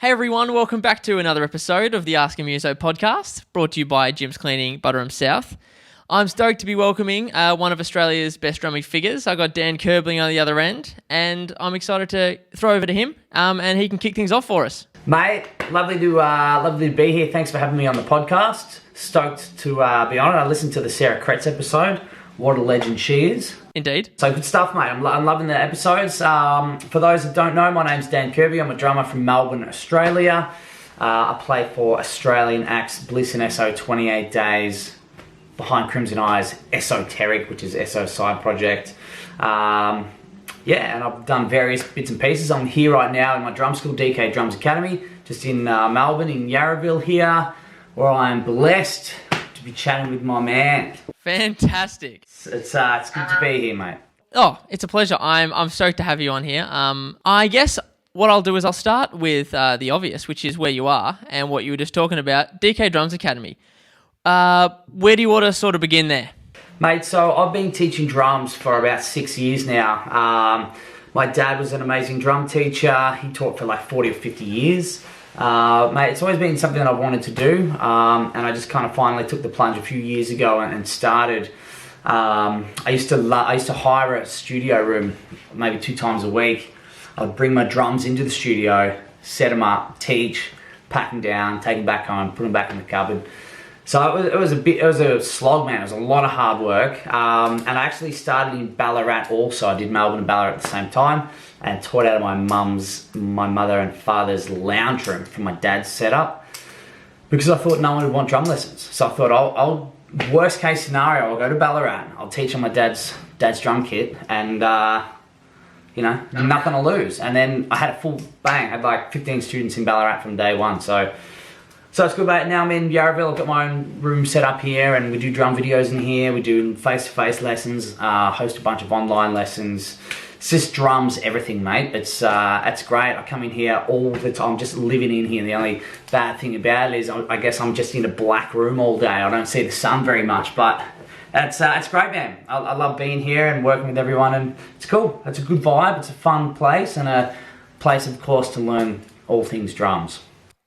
Hey everyone, welcome back to another episode of the Ask a Muso podcast, brought to you by Jim's Cleaning, Butterham South. I'm stoked to be welcoming one of Australia's best drumming figures. I got Dan Kerby on the other end, and I'm excited to throw over to him, and he can kick things off for us. Mate, lovely to be here. Thanks for having me on the podcast. Stoked to be on it. I listened to the Sarah Kretz episode. What a legend she is. Indeed. So good stuff, mate. I'm loving the episodes. For those that don't know, my name's Dan Kerby. I'm a drummer from Melbourne, Australia. I play for Australian acts Bliss and SO28 Days, Behind Crimson Eyes, Esoteric, which is SO's side project. And I've done various bits and pieces. I'm here right now in my drum school, DK Drums Academy, just in Melbourne, in Yarraville here, where I am blessed to be chatting with my man. Fantastic. It's good to be here, mate. Oh, it's a pleasure. I'm stoked to have you on here. I guess what I'll do is I'll start with the obvious, which is where you are and what you were just talking about, DK Drums Academy. Where do you want to sort of begin there? Mate, so I've been teaching drums for about 6 years now. My dad was an amazing drum teacher. He taught for like 40 or 50 years. Mate, it's always been something that I wanted to do, and I just kind of finally took the plunge a few years ago and started. I used to hire a studio room maybe 2 times a week. I'd bring my drums into the studio, set them up, teach, pack them down, take them back home, put them back in the cupboard. So it was a slog, man. It was a lot of hard work. And I actually started in Ballarat also. I did Melbourne and Ballarat at the same time, and taught out of my mother and father's lounge room from my dad's setup, because I thought no one would want drum lessons. So I thought I'll worst case scenario, I'll go to Ballarat. I'll teach on my dad's drum kit, and nothing to lose. And then I had a full bang. I had like 15 students in Ballarat from day one. So it's good, mate. Now I'm in Yarraville. I've got my own room set up here, and we do drum videos in here. We do face-to-face lessons, host a bunch of online lessons. It's just drums, everything, mate. It's great. I come in here all the time, just living in here. The only bad thing about it is I guess I'm just in a black room all day. I don't see the sun very much, but it's great, man. I love being here and working with everyone, and it's cool. It's a good vibe. It's a fun place, and a place, of course, to learn all things drums.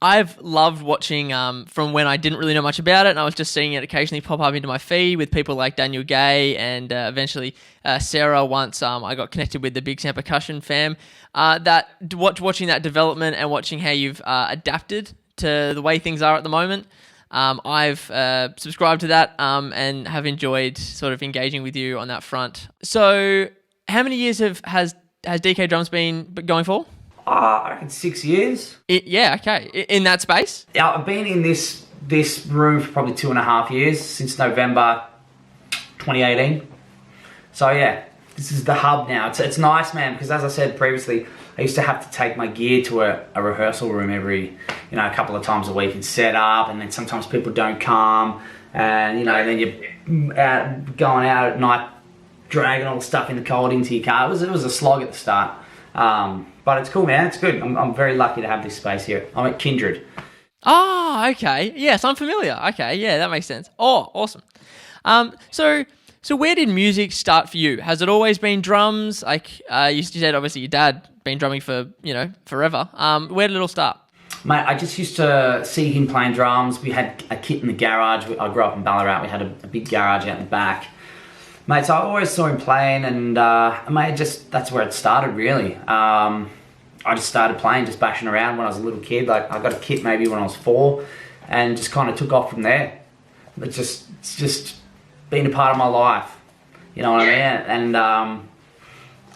I've loved watching from when I didn't really know much about it, and I was just seeing it occasionally pop up into my feed with people like Daniel Gay and eventually Sarah once I got connected with the Big Sam Percussion fam. Watching that development and watching how you've adapted to the way things are at the moment, I've subscribed to that and have enjoyed sort of engaging with you on that front. So how many years has DK Drums been going for? I reckon 6 years. Okay. In that space? Yeah, I've been in this room for probably 2.5 years, since November 2018. So yeah, this is the hub now. It's nice, man, because as I said previously, I used to have to take my gear to a rehearsal room every, a couple of times a week and set up, and then sometimes people don't come, and then you're going out at night, dragging all the stuff in the cold into your car. It was a slog at the start. But it's cool, man. It's good. I'm very lucky to have this space here. I'm at Kindred. Oh, okay. Yes, I'm familiar. Okay, yeah, that makes sense. Oh, awesome. So where did music start for you? Has it always been drums? Like you said, obviously your dad been drumming for forever. Where did it all start? Mate, I just used to see him playing drums. We had a kit in the garage. I grew up in Ballarat. We had a big garage out in the back. Mate, so I always saw him playing, and that's where it started, really. I just started playing, just bashing around when I was a little kid. Like, I got a kit maybe when I was 4, and just kind of took off from there. It's just been a part of my life, you know what I mean? And I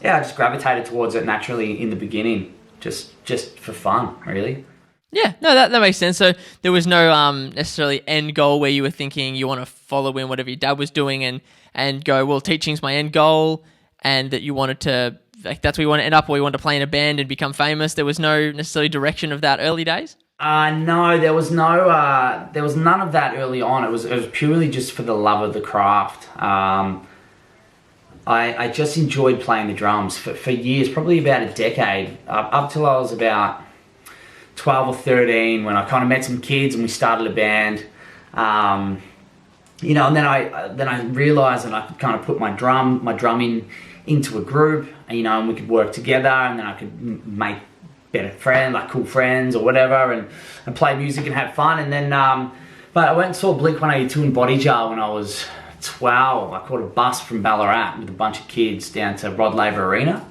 just gravitated towards it naturally in the beginning, just for fun, really. Yeah, no, that makes sense. So there was no necessarily end goal where you were thinking you want to follow in whatever your dad was doing and go, well, teaching's my end goal, and that you wanted to, like, that's where you want to end up, or you want to play in a band and become famous. There was no necessarily direction of that early days? No, there was none of that early on. It was purely just for the love of the craft. I just enjoyed playing the drums for years, probably about a decade, up till I was about 12 or 13, when I kind of met some kids and we started a band. And then I realised that I could kind of put my drumming into a group, and we could work together, and then I could make better friend, like cool friends or whatever, and play music and have fun. And then, but I went and saw Blink-182 in Body Jar when I was 12. I caught a bus from Ballarat with a bunch of kids down to Laver Arena.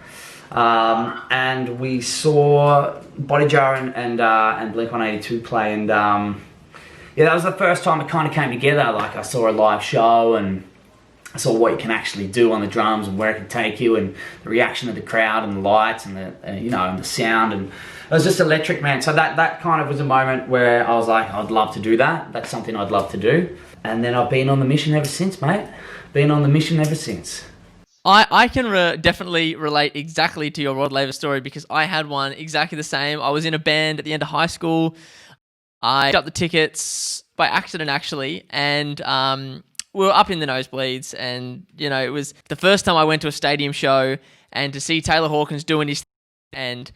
And we saw Body Jar and Blink-182 play, and yeah, that was the first time it kind of came together. Like I saw a live show and I saw what you can actually do on the drums and where it can take you, and the reaction of the crowd and the lights and the you know, and the sound, and it was just electric, man. So that kind of was a moment where I was like, I'd love to do that. That's something I'd love to do. And then I've been on the mission ever since, mate. Been on the mission ever since. I can definitely relate exactly to your Rod Laver story, because I had one exactly the same. I was in a band at the end of high school. I picked up the tickets by accident, actually, and we were up in the nosebleeds, and you know, it was the first time I went to a stadium show, and to see Taylor Hawkins doing his thing, and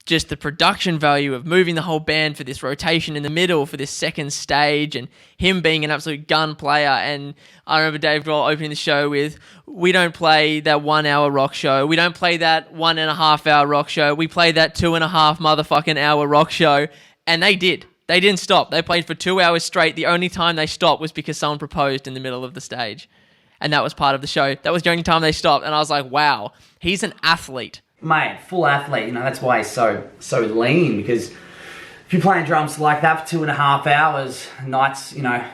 just the production value of moving the whole band for this rotation in the middle for this second stage, and him being an absolute gun player. And I remember Dave Grohl opening the show with, "We don't play that 1 hour rock show. We don't play that 1.5 hour rock show. We play that 2.5 motherfucking hour rock show." And they did. They didn't stop. They played for 2 hours straight. The only time they stopped was because someone proposed in the middle of the stage. And that was part of the show. That was the only time they stopped. And I was like, wow, he's an athlete. Mate, full athlete. You know, that's why he's so lean, because if you're playing drums like that for 2.5 hours, nights, you know,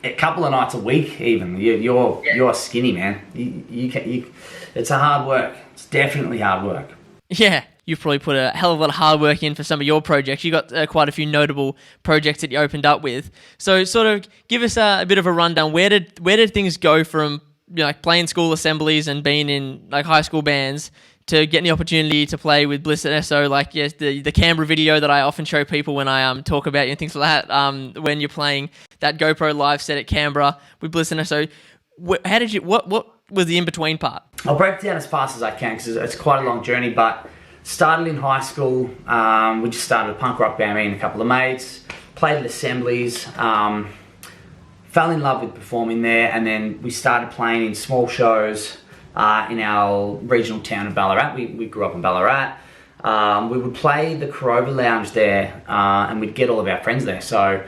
a couple of nights a week even, you're skinny, man. It's a hard work. It's definitely hard work. Yeah, you've probably put a hell of a lot of hard work in for some of your projects. You got quite a few notable projects that you opened up with. So sort of give us a bit of a rundown. Where did things go from, you know, like playing school assemblies and being in like high school bands to getting the opportunity to play with Bliss and SO, like yes, the Canberra video that I often show people when I talk about you and things like that. When you're playing that GoPro live set at Canberra with Bliss and SO, how did you? What was the in between part? I'll break it down as fast as I can because it's quite a long journey. But started in high school. We just started a punk rock band, me and a couple of mates. Played at assemblies. Fell in love with performing there, and then we started playing in small shows. In our regional town of Ballarat. We grew up in Ballarat. We would play the Corova Lounge there, and we'd get all of our friends there. So,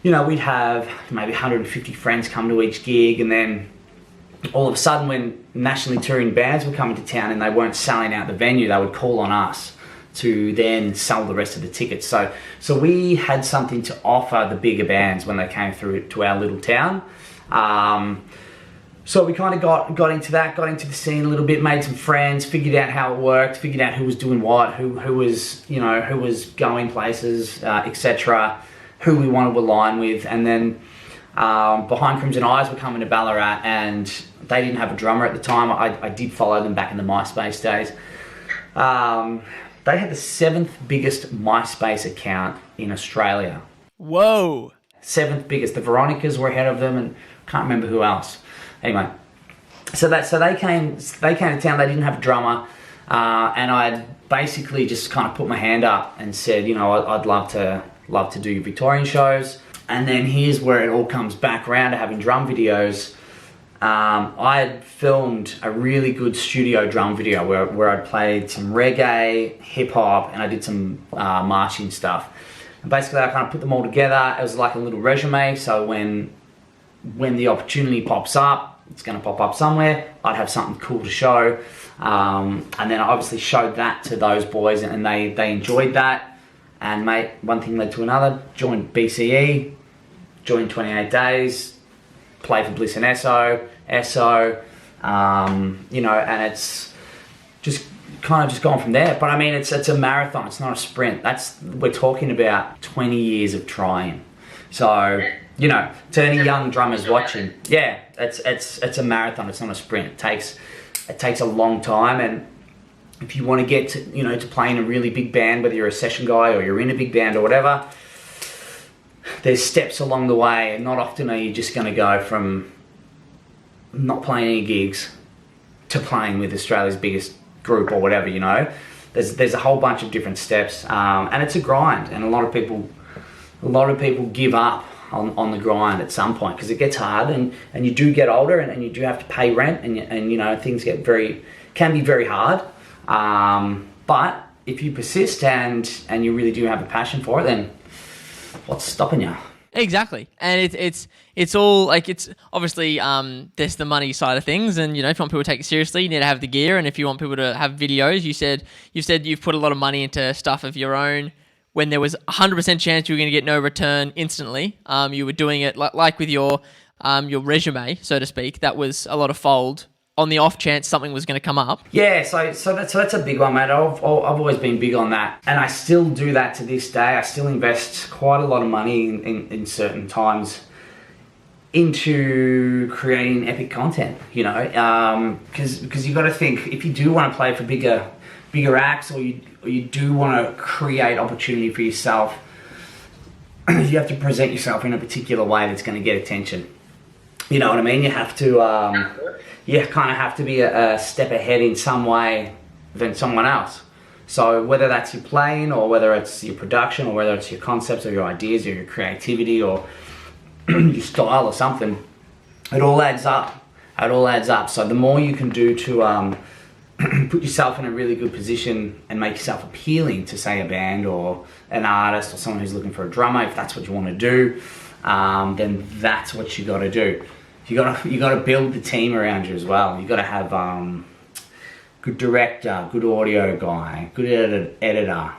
you know, we'd have maybe 150 friends come to each gig, and then all of a sudden when nationally touring bands were coming to town and they weren't selling out the venue, they would call on us to then sell the rest of the tickets. So we had something to offer the bigger bands when they came through to our little town. So we kind of got into that, got into the scene a little bit, made some friends, figured out how it worked, figured out who was doing what, who was going places, etc., who we wanted to align with. And then Behind Crimson Eyes were coming to Ballarat, and they didn't have a drummer at the time. I did follow them back in the MySpace days. They had the 7th biggest MySpace account in Australia. Whoa. 7th biggest. The Veronicas were ahead of them, and can't remember who else. Anyway, so they came to town. They didn't have a drummer, and I basically just kind of put my hand up and said, you know, I'd love to do Victorian shows. And then here's where it all comes back around to having drum videos. I had filmed a really good studio drum video where I played some reggae, hip hop, and I did some marching stuff. And basically, I kind of put them all together. It was like a little resume. So when the opportunity pops up, it's going to pop up somewhere, I'd have something cool to show. And then I obviously showed that to those boys, and they enjoyed that. And mate, one thing led to another. Joined BCE, joined 28 Days, played for Bliss and SO, you know, and it's just kind of just gone from there. But I mean, it's a marathon. It's not a sprint. We're talking about 20 years of trying. So, you know, to any young drummers watching, yeah, it's a marathon. It's not a sprint. It takes a long time, and if you want to get to play in a really big band, whether you're a session guy or you're in a big band or whatever, there's steps along the way, and not often are you just going to go from not playing any gigs to playing with Australia's biggest group or whatever, you know. There's a whole bunch of different steps, and it's a grind, and a lot of people give up on the grind at some point because it gets hard, and you do get older, and you do have to pay rent, and you know, things can be very hard, but if you persist and you really do have a passion for it, then what's stopping you? Exactly, and it's all like, it's obviously there's the money side of things, and if you want people to take it seriously, you need to have the gear, and if you want people to have videos, you've put a lot of money into stuff of your own when there was 100% chance you were going to get no return instantly. You were doing it like with your resume, so to speak. That was a lot of fold on the off chance something was going to come up. Yeah, so that's a big one, mate. I've always been big on that, and I still do that to this day. I still invest quite a lot of money in certain times into creating epic content, because you got to think, if you do want to play for bigger acts, or you do want to create opportunity for yourself, you have to present yourself in a particular way that's going to get attention. You know what I mean? You have to, you kind of have to be a step ahead in some way than someone else. So whether that's your playing, or whether it's your production, or whether it's your concepts or your ideas or your creativity or your style or something, it all adds up. It all adds up. So the more you can do to put yourself in a really good position and make yourself appealing to, say, a band or an artist or someone who's looking for a drummer, if that's what you want to do, then that's what you got to do. You got to build the team around you as well. You got to have good director, good audio guy, good editor.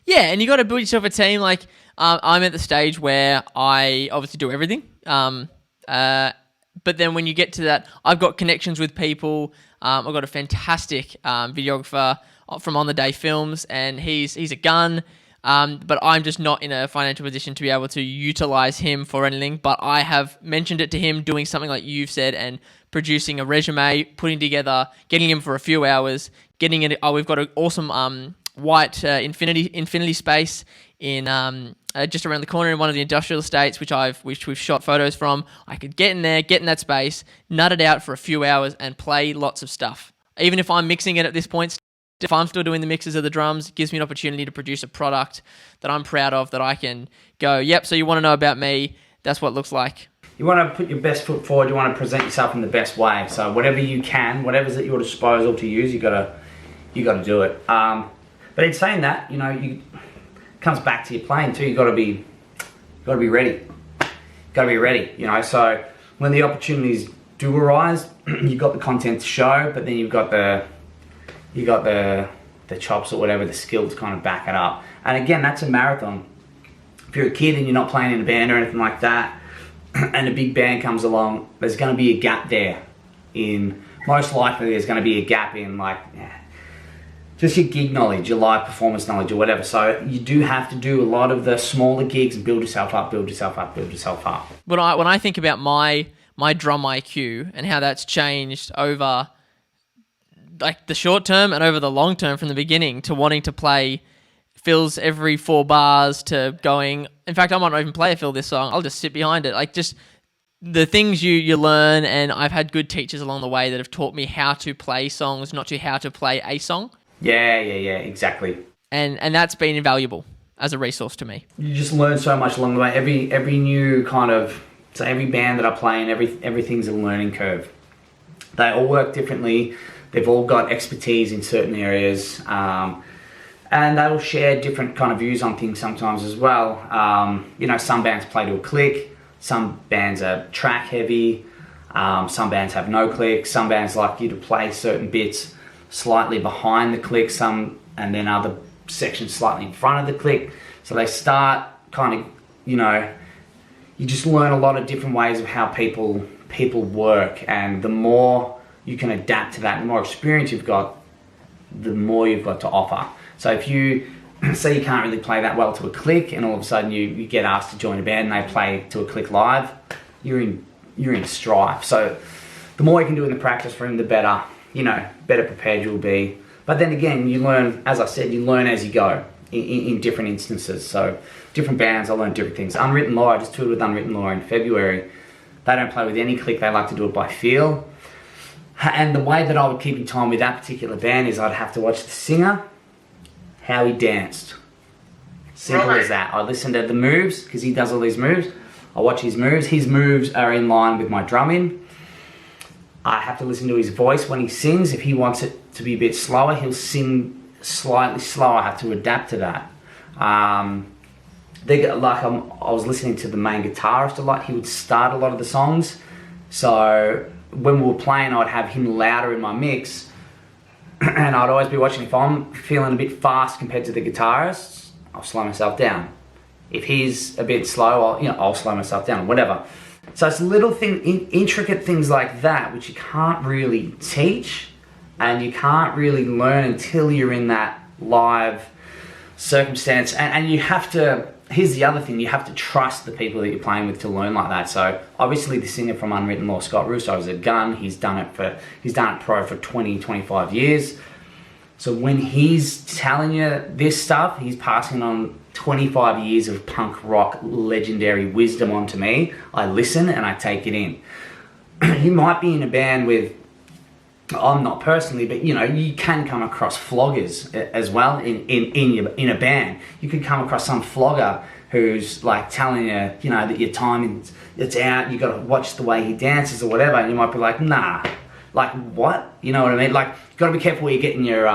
Yeah, and you got to build yourself a team. Like I'm at the stage where I obviously do everything. But then when you get to that, I've got connections with people. I've got a fantastic videographer from On the Day Films, and he's a gun. But I'm just not in a financial position to be able to utilize him for anything. But I have mentioned it to him, doing something like you've said, and producing a resume, putting together, getting him for a few hours, getting it. Oh, we've got an awesome white infinity space in just around the corner in one of the industrial estates, which we've shot photos from. I could get in there, get in that space, nut it out for a few hours, and play lots of stuff. Even if I'm mixing it at this point, if I'm still doing the mixes of the drums, it gives me an opportunity to produce a product that I'm proud of, that I can go, yep, so you want to know about me, that's what it looks like. You want to put your best foot forward, you want to present yourself in the best way. So whatever you can, whatever's at your disposal to use, you got to do it. But in saying that, it comes back to your playing too. You got to be ready. Got to be ready. So when the opportunities do arise, you've got the content to show, but then you've got the chops or whatever, the skill to kind of back it up. And again, that's a marathon. If you're a kid and you're not playing in a band or anything like that, and a big band comes along, there's going to be a gap there. Most likely there's going to be a gap in just your gig knowledge, your live performance knowledge or whatever. So you do have to do a lot of the smaller gigs and build yourself up. When I think about my drum IQ and how that's changed over like the short term and over the long term, from the beginning to wanting to play fills every 4 bars to going, in fact, I might not even play a fill this song. I'll just sit behind it. Like, just the things you learn, and I've had good teachers along the way that have taught me how to play songs, not how to play a song. Yeah, exactly. And that's been invaluable as a resource to me. You just learn so much along the way. Every new kind of, so every band that I play in, everything's a learning curve. They all work differently. They've all got expertise in certain areas, and they all share different kind of views on things sometimes as well. Some bands play to a click, some bands are track heavy, some bands have no click, some bands like you to play certain bits slightly behind the click, and then other sections slightly in front of the click. So they start kind of, you just learn a lot of different ways of how people work, and the more you can adapt to that, the more experience you've got, the more you've got to offer. So if you say you can't really play that well to a click, and all of a sudden you get asked to join a band and they play to a click live, you're in strife. So the more you can do in the practice room, the better, better prepared you'll be. But then again, you learn, as I said, you learn as you go in different instances. So different bands, I learn different things. Unwritten Law, I just toured with Unwritten Law in February. They don't play with any click, they like to do it by feel. And the way that I would keep in time with that particular band is I'd have to watch the singer, how he danced. Simple as that. I listen to the moves, because he does all these moves. I watch his moves. His moves are in line with my drumming. I have to listen to his voice when he sings. If he wants it to be a bit slower, he'll sing slightly slow, I had to adapt to that. I was listening to the main guitarist a lot. He would start a lot of the songs. So when we were playing, I'd have him louder in my mix, and I'd always be watching. If I'm feeling a bit fast compared to the guitarist, I'll slow myself down. If he's a bit slow, I'll slow myself down, whatever. So it's little intricate things like that, which you can't really teach, and you can't really learn until you're in that live circumstance. And you have to, here's the other thing, you have to trust the people that you're playing with to learn like that. So obviously the singer from Unwritten Law, Scott Russo, is a gun. He's done it pro for 20, 25 years. So when he's telling you this stuff, he's passing on 25 years of punk rock legendary wisdom onto me. I listen and I take it in. You might be in a band with, I'm not personally, but you can come across floggers as well in a band. You could come across some flogger who's like telling you, that your time it's out, you got to watch the way he dances or whatever, and you might be like, nah. Like, what? You know what I mean? Like, you've got to be careful where you're getting your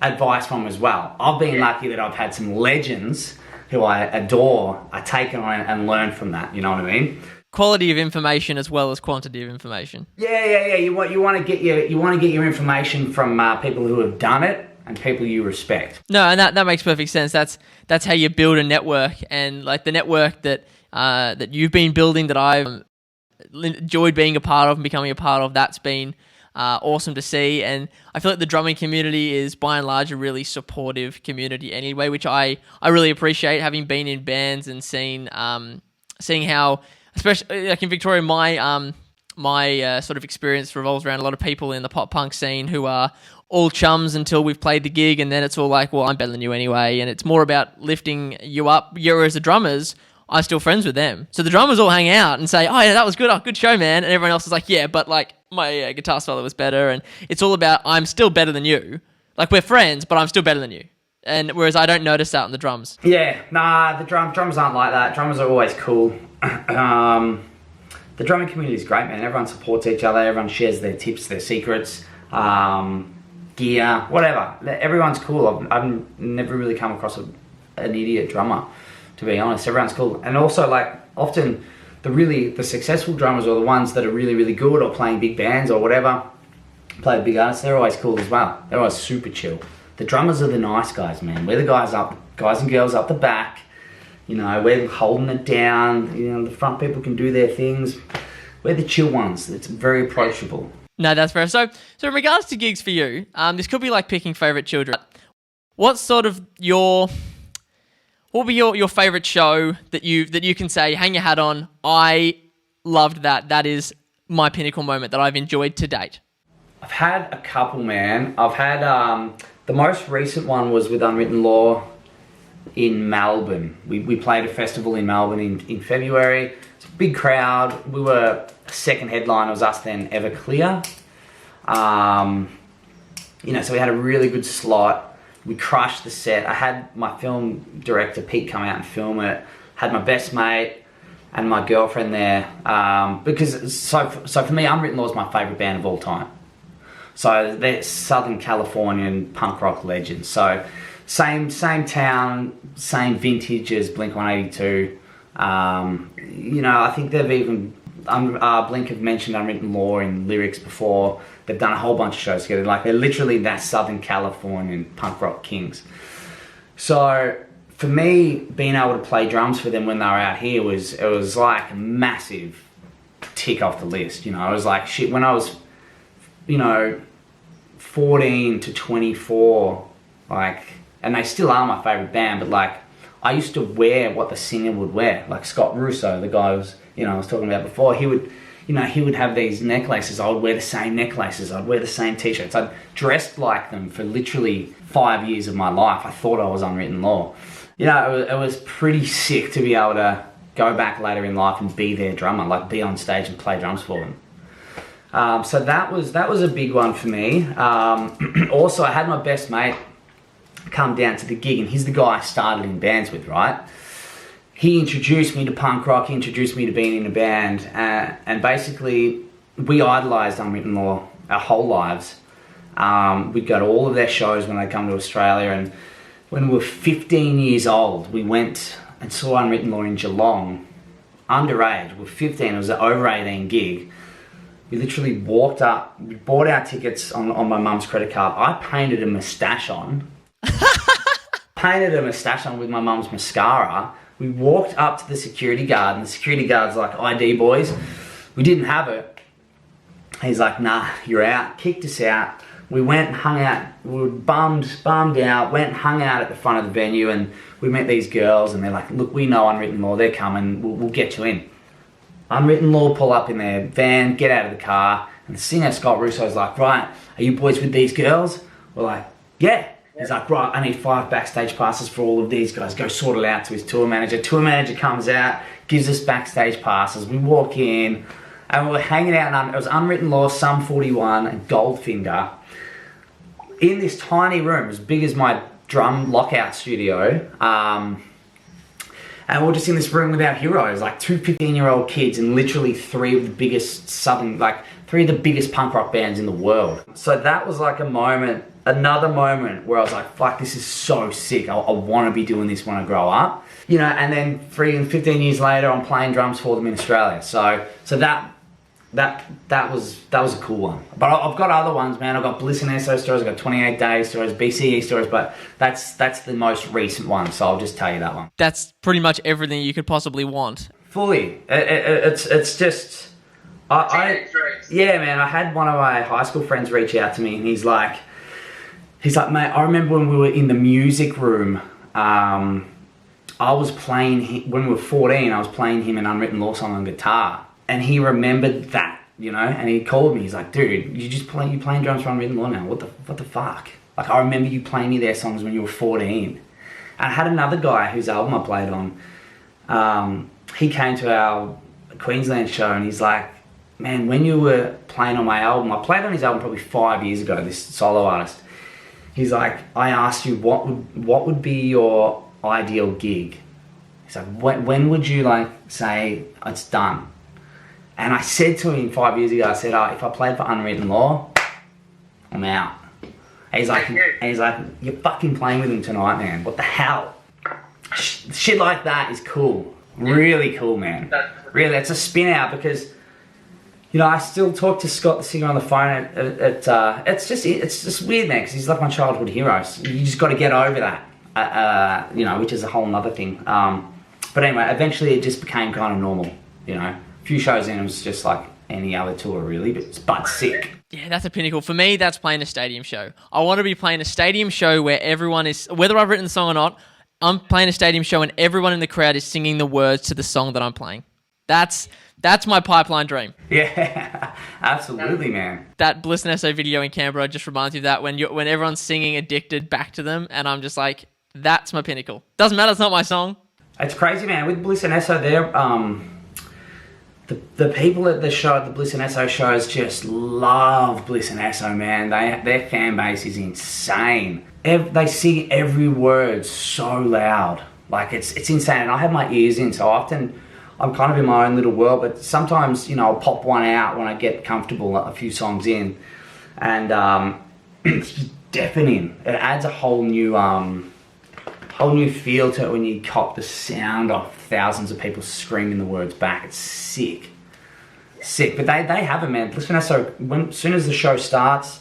advice from as well. I've been lucky that I've had some legends who I adore. I take on and learn from that, you know what I mean? Quality of information as well as quantity of information. Yeah. You want to get your information from people who have done it and people you respect. No, and that makes perfect sense. That's how you build a network, and like the network that you've been building, that I've enjoyed being a part of and becoming a part of, that's been awesome to see. And I feel like the drumming community is by and large a really supportive community anyway, which I really appreciate, having been in bands and seeing how, especially like in Victoria, my sort of experience revolves around a lot of people in the pop punk scene who are all chums until we've played the gig, and then it's all like, well, I'm better than you anyway, and it's more about lifting you up. Whereas the drummers, I'm still friends with them. So the drummers all hang out and say, oh yeah, that was good. Oh, good show, man. And everyone else is like, yeah, but like my guitar solo was better. And it's all about, I'm still better than you. Like, we're friends, but I'm still better than you. And whereas I don't notice that on the drums. Yeah, nah, the drummers aren't like that. Drummers are always cool. The drumming community is great, man. Everyone supports each other. Everyone shares their tips, their secrets, gear, whatever. Everyone's cool. I've never really come across an idiot drummer, to be honest. Everyone's cool. And also, like, often the successful drummers, or the ones that are really, really good, or playing big bands or whatever, play with big artists, they're always cool as well. They're always super chill. The drummers are the nice guys, man. We're the guys and girls up the back. We're holding it down. The front people can do their things. We're the chill ones. It's very approachable. No, that's fair. So in regards to gigs for you, this could be like picking favourite children. What's sort of what would be your favourite show that you can say, hang your hat on, I loved that. That is my pinnacle moment that I've enjoyed to date? I've had a couple, man. I've had, the most recent one was with Unwritten Law in Melbourne. We played a festival in Melbourne in February. It's a big crowd. We were second headline. It was us then, Everclear. So we had a really good slot. We crushed the set. I had my film director, Pete, come out and film it. Had my best mate and my girlfriend there. So for me, Unwritten Law is my favourite band of all time. So they're Southern Californian punk rock legends. So same town, same vintage as Blink-182. I think they've even, Blink have mentioned Unwritten Law in lyrics before. They've done a whole bunch of shows together. Like, they're literally that Southern Californian punk rock kings. So for me, being able to play drums for them when they were out here it was like a massive tick off the list. It was like shit. When I was 14 to 24, like, and they still are my favourite band, but like, I used to wear what the singer would wear. Like Scott Russo, the guy I was talking about before, he would have these necklaces. I would wear the same necklaces. I'd wear the same t-shirts. I'd dressed like them for literally 5 years of my life. I thought I was Unwritten Law. It was pretty sick to be able to go back later in life and be their drummer, like be on stage and play drums for them. So that was a big one for me. Also, I had my best mate come down to the gig, and he's the guy I started in bands with, right? He introduced me to punk rock, he introduced me to being in a band, and basically we idolised Unwritten Law our whole lives. We'd go to all of their shows when they come to Australia, and when we were 15 years old, we went and saw Unwritten Law in Geelong, underage. We were 15, it was an over 18 gig. We literally walked up, we bought our tickets on my mum's credit card. I painted a moustache on. Painted a moustache on with my mum's mascara. We walked up to the security guard, and the security guard's like, ID boys. We didn't have it. He's like, nah, you're out. Kicked us out. We went and hung out. We were bummed out. Went and hung out at the front of the venue, and we met these girls, and they're like, look, we know Unwritten Law. They're coming. We'll get you in. Unwritten Law pull up in their van, get out of the car, and the singer, Scott Russo's like, right, are you boys with these girls? We're like, yeah. He's like, right, I need 5 backstage passes for all of these guys. Go sort it out to his tour manager. Tour manager comes out, gives us backstage passes. We walk in, and we were hanging out, and it was Unwritten Law, Sum 41, and Goldfinger. In this tiny room, as big as my drum lockout studio, and we're just in this room with our heroes, like 2 15-year-old kids and literally 3 of the biggest three of the biggest punk rock bands in the world. So that was like another moment where I was like, fuck, this is so sick. I want to be doing this when I grow up. You know, and then 15 years later, I'm playing drums for them in Australia. So that was a cool one. But I've got other ones, man. I've got Bliss and SO stories, I've got 28 Days stories, BCE stories, but that's the most recent one, so I'll just tell you that one. That's pretty much everything you could possibly want. Fully. It's just... yeah, man, I had one of my high school friends reach out to me, and he's like, mate, I remember when we were in the music room, I was playing, when we were 14, I was playing him an Unwritten Law song on guitar. And he remembered that, you know, and he called me. He's like, dude, you playing drums for Unwritten Law now? What the fuck? Like, I remember you playing me their songs when you were 14. And I had another guy whose album I played on. He came to our Queensland show, and he's like, man, when you were playing on my album, I played on his album probably 5 years ago, this solo artist. He's like, I asked you what would be your ideal gig? He's like, when would you like say it's done? And I said to him 5 years ago, I said, if I played for Unwritten Law, I'm out. And he's like, you're fucking playing with him tonight, man. What the hell? Shit like that is cool. Really cool, man. Really, it's a spin out because, you know, I still talk to Scott, the singer, on the phone. It's just weird, man, because he's like my childhood hero. So you just got to get over that, you know, which is a whole nother thing. But anyway, eventually it just became kind of normal, you know. A few shows in, it was just like any other tour, really, but sick. Yeah, that's a pinnacle. For me, that's playing a stadium show. I want to be playing a stadium show where everyone is, whether I've written the song or not, I'm playing a stadium show and everyone in the crowd is singing the words to the song that I'm playing. That's my pipeline dream. Yeah, absolutely, man. That Bliss and SO video in Canberra just reminds you of that when everyone's singing Addicted back to them, and I'm just like, that's my pinnacle. Doesn't matter, it's not my song. It's crazy, man. With Bliss and SO, they're the people at the show, at the Bliss and SO shows, just love Bliss and SO, man. Their fan base is insane. They sing every word so loud, like it's insane. And I have my ears in, so often I'm kind of in my own little world. But sometimes, you know, I'll pop one out when I get comfortable, a few songs in, and it's deafening. It adds a whole new feel to it when you cop the sound of thousands of people screaming the words back. It's sick. But they have it, man. Listen, so as soon as the show starts,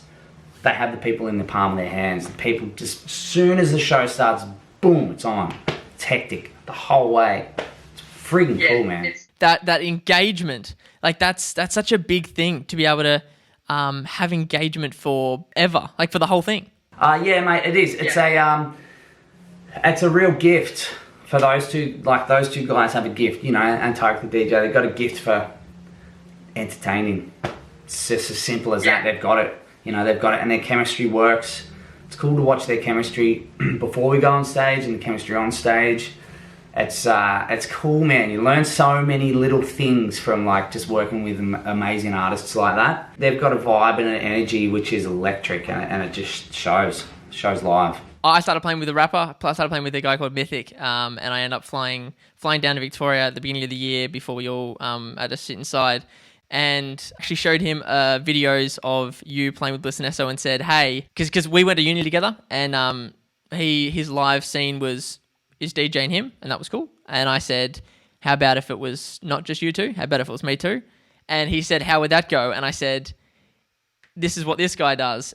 they have the people in the palm of their hands. The people just, as soon as the show starts, boom, it's on. It's hectic the whole way. It's freaking cool, man. That engagement, like that's such a big thing to be able to have engagement forever, like for the whole thing. Yeah, mate, it is. It's a real gift for those two. Like, those two guys have a gift, you know, and Tarek the DJ, they've got a gift for entertaining. It's just as simple as that. They've got it. You know, they've got it, and their chemistry works. It's cool to watch their chemistry before we go on stage and the chemistry on stage. It's cool, man. You learn so many little things from like just working with amazing artists like that. They've got a vibe and an energy which is electric, and it just shows live. I started playing with a rapper. I started playing with a guy called Mythic, and I ended up flying down to Victoria at the beginning of the year before we all had to sit inside. and actually showed him videos of you playing with Bliss and SO and said, hey, because we went to uni together, and his live scene is DJing him, and that was cool. And I said, how about if it was not just you two? How about if it was me too? And he said, how would that go? And I said, this is what this guy does.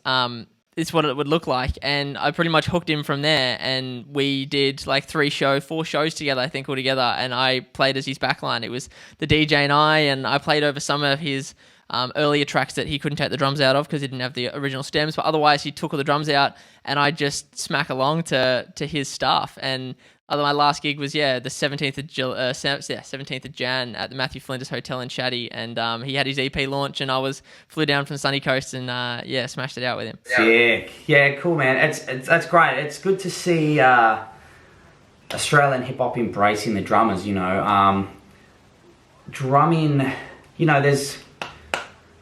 It's what it would look like. And I pretty much hooked him from there. And we did like 4 shows together, I think, altogether. And I played as his backline. It was the DJ and I played over some of his earlier tracks that he couldn't take the drums out of because he didn't have the original stems. But otherwise, he took all the drums out, and I just smack along to his stuff. And my last gig was the 17th of Jan at the Matthew Flinders Hotel in Chatty, and he had his EP launch, and I flew down from the sunny coast and smashed it out with him. Sick. Yeah, cool, man. That's great. It's good to see Australian hip hop embracing the drummers. Drumming. There's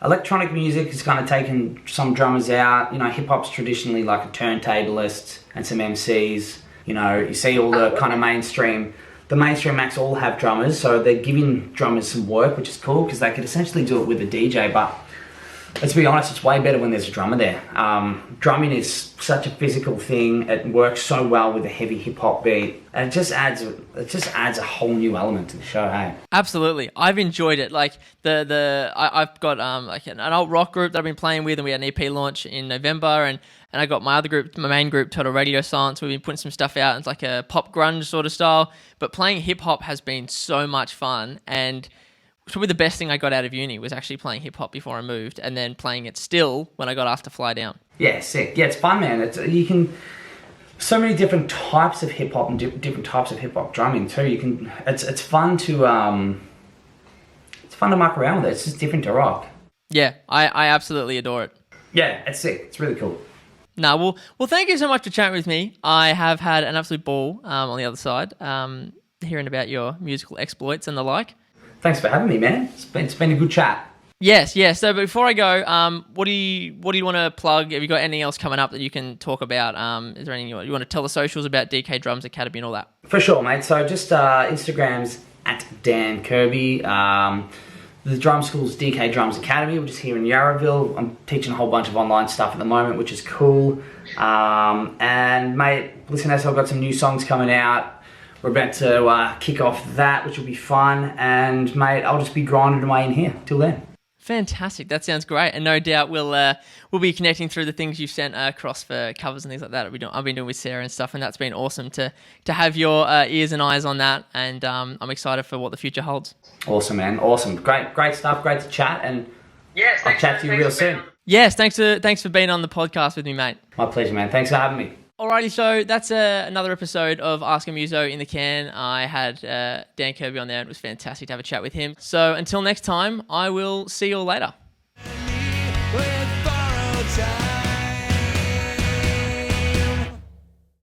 electronic music has kind of taken some drummers out. Hip hop's traditionally like a turntablist and some MCs. You see all the kind of mainstream acts all have drummers, so they're giving drummers some work, which is cool because they could essentially do it with a DJ. But let's be honest, it's way better when there's a drummer there. Drumming is such a physical thing. It works so well with a heavy hip hop beat, and it just adds a whole new element to the show. Hey, absolutely, I've enjoyed it. Like I've got like an old rock group that I've been playing with, and we had an EP launch in November, and I got my main group, Total Radio Silence. We've been putting some stuff out. It's like a pop grunge sort of style, but playing hip hop has been so much fun. And probably the best thing I got out of uni was actually playing hip hop before I moved, and then playing it still when I got asked to fly down. Yeah, sick. Yeah, it's fun, man. So many different types of hip hop and different types of hip hop drumming too. It's fun to muck around with it. It's just different to rock. Yeah, I absolutely adore it. Yeah, it's sick. It's really cool. No, well, thank you so much for chatting with me. I have had an absolute ball on the other side, hearing about your musical exploits and the like. Thanks for having me, man. It's been a good chat. Yes. So before I go, what do you want to plug? Have you got anything else coming up that you can talk about? Is there anything you want to tell the socials about DK Drums Academy and all that? For sure, mate. So just Instagram's at Dan Kerby. The drum school's DK Drums Academy, which is here in Yarraville. I'm teaching a whole bunch of online stuff at the moment, which is cool. And mate, listen, I've got some new songs coming out. We're about to kick off that, which will be fun. And mate, I'll just be grinding away in here till then. Fantastic. That sounds great. And no doubt we'll be connecting through the things you've sent across for covers and things like that. I've been doing with Sarah and stuff, and that's been awesome to have your ears and eyes on that. And I'm excited for what the future holds. Awesome, man. Awesome. Great stuff. Great to chat. And I'll chat to you real soon. Yes, thanks for being on the podcast with me, mate. My pleasure, man. Thanks for having me. Alrighty, so that's another episode of Ask a Muso in the can. I had Dan Kerby on there, and it was fantastic to have a chat with him. So until next time, I will see you all later.